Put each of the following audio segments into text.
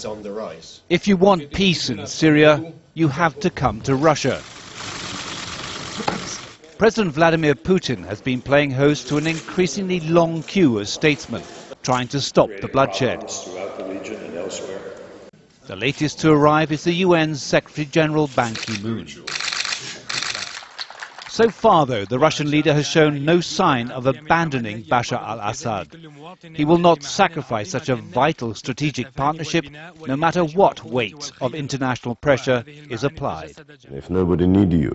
on the rise. If you want peace in Syria, you have to come to Russia. President Vladimir Putin has been playing host to an increasingly long queue of statesmen trying to stop the bloodshed. The latest to arrive is the UN's Secretary-General Ki Moon.So. So far, though, the Russian leader has shown no sign of abandoning Bashar al-Assad. He will not sacrifice such a vital strategic partnership, no matter what weight of international pressure is applied. If nobody needs you,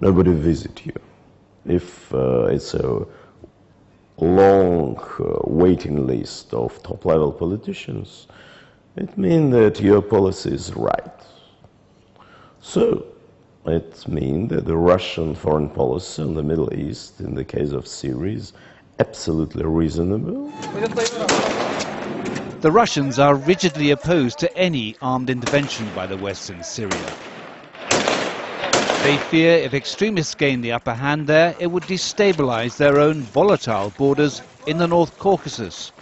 nobody visits you. If it's a long waiting list of top-level politicians, it means that your policy is right. So, it means that the Russian foreign policy in the Middle East, in the case of Syria, is absolutely reasonable. The Russians are rigidly opposed to any armed intervention by the West in Syria. They fear if extremists gain the upper hand there, it would destabilize their own volatile borders in the North Caucasus.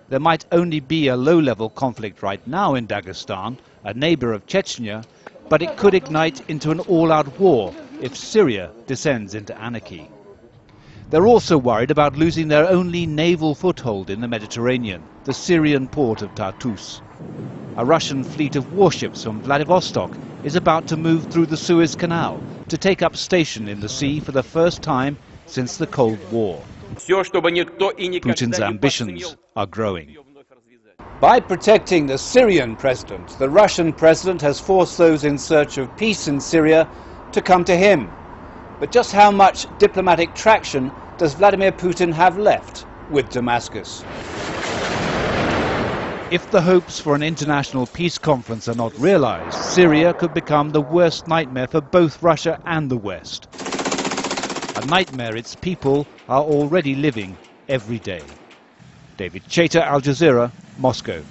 There might only be a low-level conflict right now in Dagestan, a neighbor of Chechnya, but it could ignite into an all-out war if Syria descends into anarchy. They're also worried about losing their only naval foothold in the Mediterranean, the Syrian port of Tartus. A Russian fleet of warships from Vladivostok is about to move through the Suez Canal to take up station in the sea for the first time since the Cold War. Putin's ambitions are growing. By protecting the Syrian president, the Russian president has forced those in search of peace in Syria to come to him. But just how much diplomatic traction does Vladimir Putin have left with Damascus? If the hopes for an international peace conference are not realized, Syria could become the worst nightmare for both Russia and the West. A nightmare its people are already living every day. David Chater, Al Jazeera, Moscow.